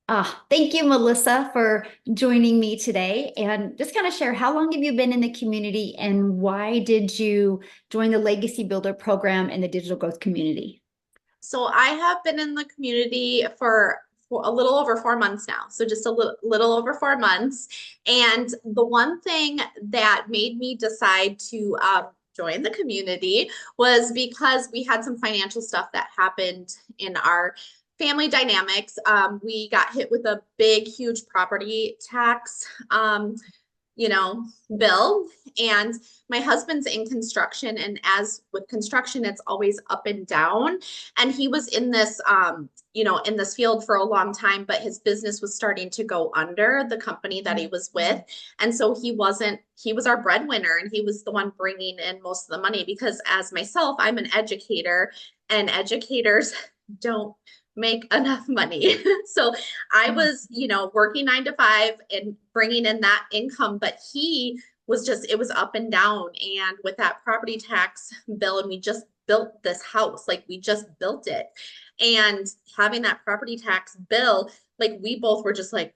Thank you, Melissa, for joining me today. And just kind of share, how long have you been in the community and why did you join the Legacy Builder program and the digital growth community? So I have been in the community for a little over 4 months now. So just a little over 4 months. And the one thing that made me decide to join the community was because we had some financial stuff that happened in our family dynamics. We got hit with a big, huge property tax. You know, bill. And my husband's in construction. And as with construction, it's always up and down. And he was in this, in this field for a long time, but his business was starting to go under the company that he was with. And so he was our breadwinner and he was the one bringing in most of the money because as myself, I'm an educator and educators don't make enough money. So I was, working 9 to 5 and bringing in that income, but he was just, it was up and down. And with that property tax bill, and we just built this house, like we just built it. And having that property tax bill, like we both were just like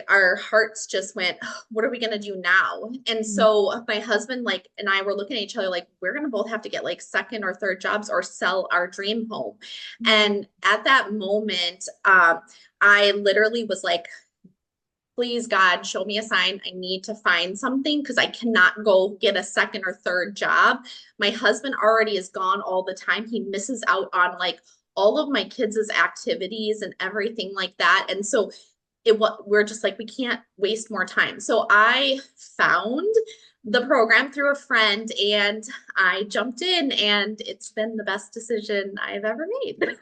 our hearts just went, what are we going to do now? And so my husband like and I were looking at each other like we're going to both have to get like second or third jobs or sell our dream home. And at that moment I literally was like, please God, show me a sign. I need to find something because I cannot go get a second or third job. My husband already is gone all the time. He misses out on like all of my kids' activities and everything like that. And so we're just like, we can't waste more time. So I found the program through a friend and I jumped in and it's been the best decision I've ever made.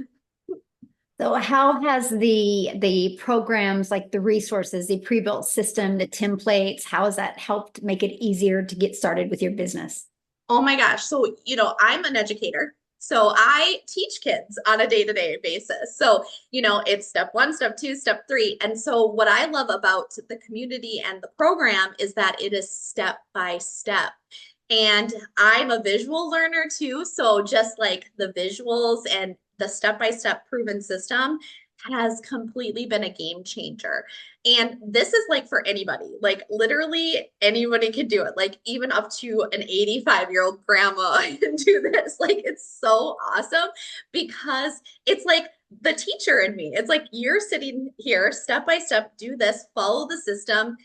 So how has the programs like the resources, the pre-built system, the templates, how has that helped make it easier to get started with your business? Oh my gosh. So, I'm an educator. So I teach kids on a day-to-day basis. So, it's step one, step two, step three. And so what I love about the community and the program is that it is step by step. And I'm a visual learner too. So just like the visuals and the step-by-step proven system has completely been a game changer. And this is like for anybody, like literally anybody can do it, like even up to an 85-year-old grandma can do this. Like it's so awesome because it's like the teacher in me. It's like you're sitting here step by step, do this, follow the system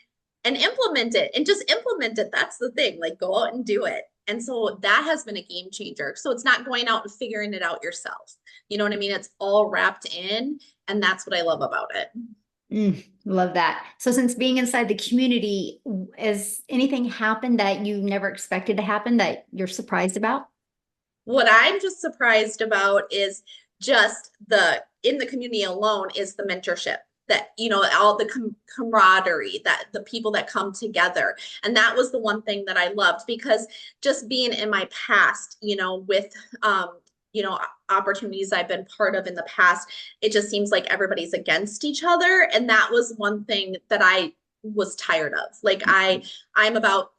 and implement it and just implement it. That's the thing, like go out and do it. And so that has been a game changer. So it's not going out and figuring it out yourself. You know what I mean? It's all wrapped in. And that's what I love about it. Love that. So since being inside the community, has anything happened that you never expected to happen that you're surprised about? What I'm just surprised about is just in the community alone is the mentorship that, all the camaraderie that the people that come together. And that was the one thing that I loved because just being in my past, with, you know, opportunities I've been part of in the past, it just seems like everybody's against each other. And that was one thing that I was tired of. Like I'm about,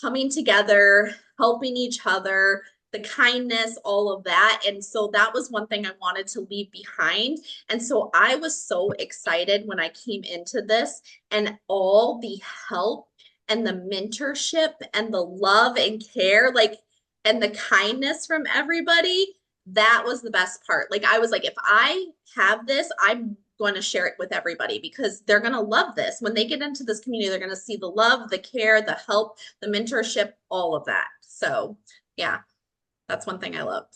coming together, helping each other, the kindness, all of that. And so that was one thing I wanted to leave behind. And so I was so excited when I came into this and all the help and the mentorship and the love and care, like, and the kindness from everybody. That was the best part. Like, I was like, if I have this, I'm going to share it with everybody because they're going to love this. When they get into this community, they're going to see the love, the care, the help, the mentorship, all of that. So, yeah. That's one thing I loved.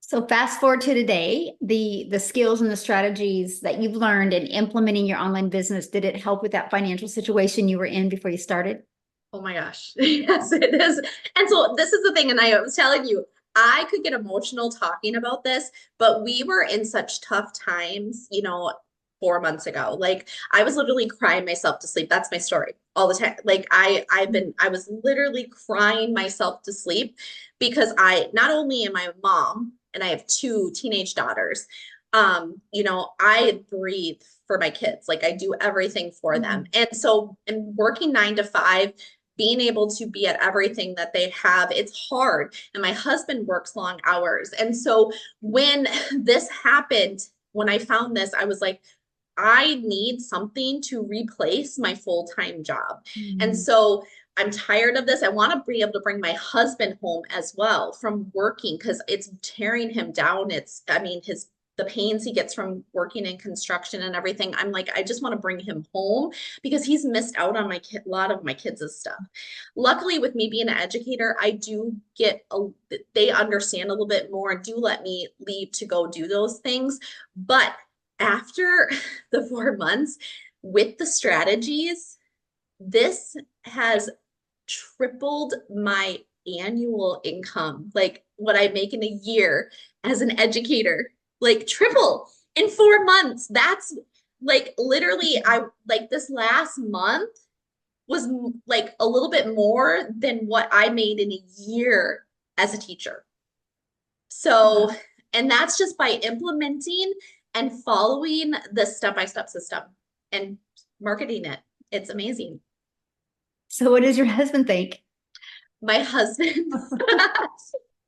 So fast forward to today, the skills and the strategies that you've learned in implementing your online business, did it help with that financial situation you were in before you started? Oh my gosh. Yes, it is. And so this is the thing. And I was telling you, I could get emotional talking about this, but we were in such tough times, 4 months ago. Like I was literally crying myself to sleep. That's my story all the time. Like I was literally crying myself to sleep because I not only am I a mom and I have two teenage daughters, I breathe for my kids. Like I do everything for them. And so in working 9 to 5, being able to be at everything that they have, it's hard. And my husband works long hours. And so when this happened, when I found this, I was like, I need something to replace my full-time job. And Mm. so I'm tired of this. I want to be able to bring my husband home as well from working because it's tearing him down. I mean, the pains he gets from working in construction and everything. I'm like, I just want to bring him home because he's missed out on a lot of my kids' stuff. Luckily, with me being an educator, I do they understand a little bit more and do let me leave to go do those things. But after the 4 months with the strategies, this has tripled my annual income, like what I make in a year as an educator, like triple in 4 months. That's like literally, I like this last month was like a little bit more than what I made in a year as a teacher. Wow. So, and that's just by implementing and following the step-by-step system and marketing it. It's amazing. So what does your husband think? My husband,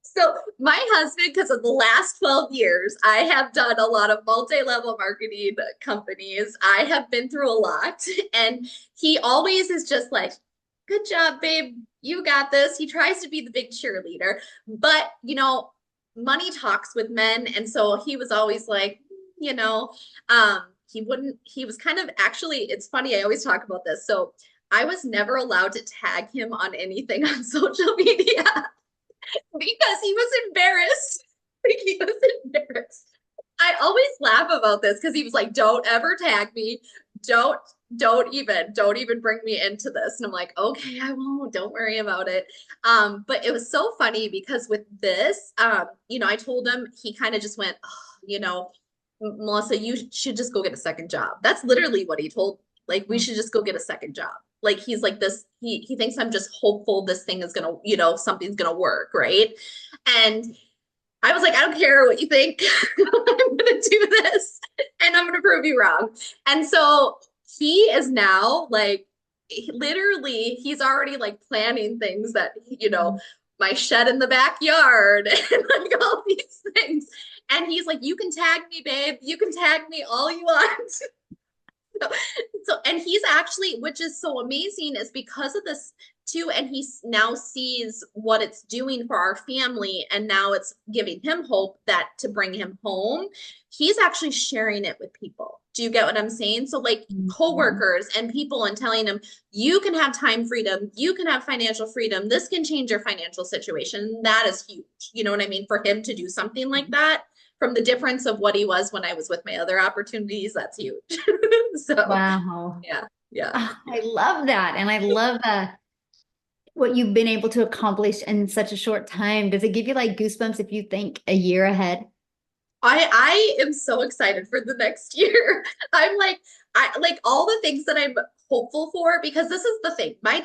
so my husband, because of the last 12 years, I have done a lot of multi-level marketing companies. I have been through a lot, and he always is just like, good job, babe. You got this. He tries to be the big cheerleader, but money talks with men. And so he was always like, you know, he was kind of actually, it's funny, I always talk about this. So I was never allowed to tag him on anything on social media because he was embarrassed. Like, he was embarrassed. I always laugh about this because he was like, don't ever tag me. Don't, don't even bring me into this. And I'm like, okay, I won't, don't worry about it. But it was so funny because with this, I told him, he kind of just went, oh, Melissa, you should just go get a second job. That's literally what he told. Like, we should just go get a second job. Like, he's like this, he thinks I'm just hopeful this thing is gonna, something's gonna work, right? And I was like, I don't care what you think. I'm gonna do this and I'm gonna prove you wrong. And so he is now like literally he's already like planning things that, my shed in the backyard and like all these things. And he's like, you can tag me, babe. You can tag me all you want. So, and he's actually, which is so amazing, is because of this too. And he now sees what it's doing for our family. And now it's giving him hope that to bring him home, he's actually sharing it with people. Do you get what I'm saying? So, like Mhm. coworkers and people, and telling them, you can have time freedom, you can have financial freedom. This can change your financial situation. That is huge. You know what I mean? For him to do something like that from the difference of what he was when I was with my other opportunities, that's huge. So, Wow. yeah, yeah. Ah, I love that. And I love what you've been able to accomplish in such a short time. Does it give you like goosebumps if you think a year ahead? I am so excited for the next year. I'm like, I like all the things that I'm hopeful for, because this is the thing. My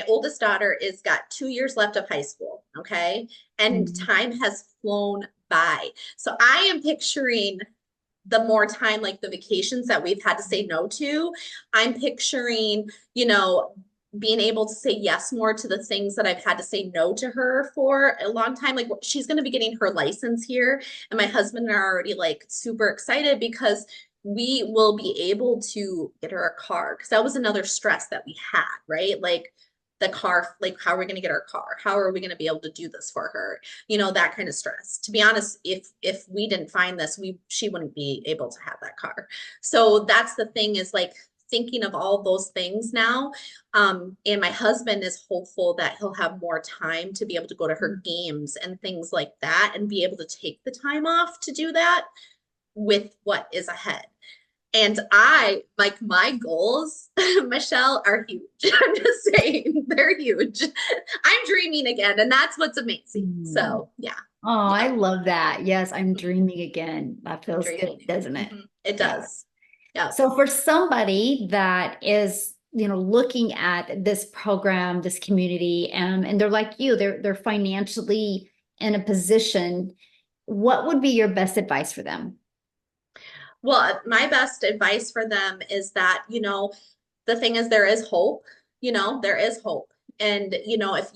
oldest daughter is got 2 years left of high school. Okay. And Mhm. time has flown by. So I am picturing the more time, like the vacations that we've had to say no to. I'm picturing, being able to say yes more to the things that I've had to say no to her for a long time. Like, she's going to be getting her license here. And my husband and I are already like super excited because we will be able to get her a car. Cause that was another stress that we had, right? Like, the car, like, how are we going to get our car? How are we going to be able to do this for her? That kind of stress. To be honest, if we didn't find this, she wouldn't be able to have that car. So that's the thing, is like thinking of all those things now. And my husband is hopeful that he'll have more time to be able to go to her games and things like that, and be able to take the time off to do that with what is ahead. And I like my goals, Michelle, are huge. I'm just saying, they're huge. I'm dreaming again, and that's what's amazing. Mhm. So, yeah, Oh, yeah, I love that. Yes, I'm dreaming again. That feels good, dreaming. doesn't it? Mhm. It Yeah. does. Yeah. So for somebody that is, looking at this program, this community, and they're like you, they're financially in a position, what would be your best advice for them? Well, my best advice for them is that, the thing is, there is hope, there is hope. And, if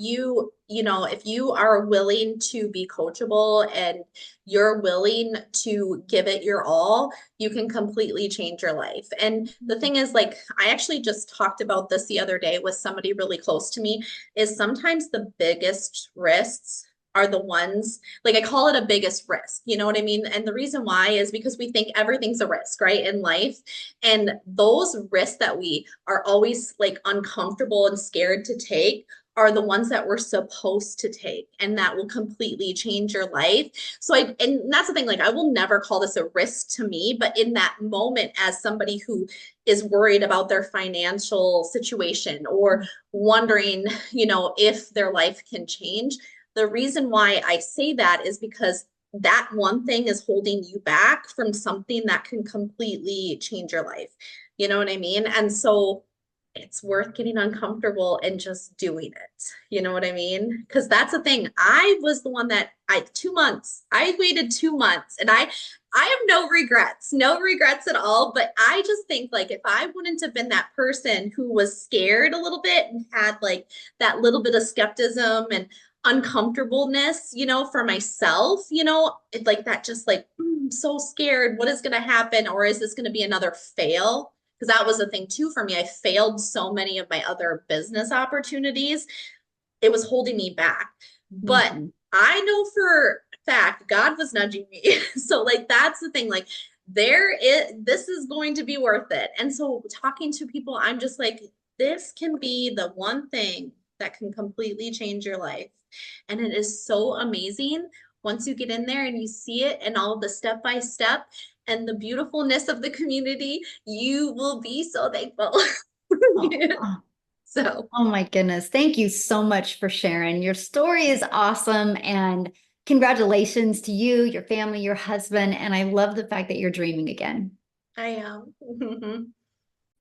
you are willing to be coachable and you're willing to give it your all, you can completely change your life. And the thing is, like, I actually just talked about this the other day with somebody really close to me, is sometimes the biggest risks are the ones, like, I call it a biggest risk, you know what I mean? And the reason why is because we think everything's a risk, right, in life. And those risks that we are always like uncomfortable and scared to take are the ones that we're supposed to take, and that will completely change your life. And that's the thing, like, I will never call this a risk to me, but in that moment, as somebody who is worried about their financial situation or wondering, if their life can change, the reason why I say that is because that one thing is holding you back from something that can completely change your life. You know what I mean? And so it's worth getting uncomfortable and just doing it. You know what I mean? Because that's the thing. I was the one that 2 months, I waited 2 months, and I have no regrets, no regrets at all. But I just think, like, if I wouldn't have been that person who was scared a little bit and had like that little bit of skepticism and uncomfortableness, for myself, like that, just like, I'm so scared. What is going to happen? Or is this going to be another fail? Because that was the thing too for me. I failed so many of my other business opportunities. It was holding me back. But Mhm. I know for a fact God was nudging me. So, like, that's the thing. Like, this is going to be worth it. And so talking to people, I'm just like, this can be the one thing that can completely change your life. And it is so amazing once you get in there and you see it and all the step by step and the beautifulness of the community, you will be so thankful. Oh, oh, So oh my goodness. Thank you so much for sharing. Your story is awesome. And congratulations to you, your family, your husband. And I love the fact that you're dreaming again. I am.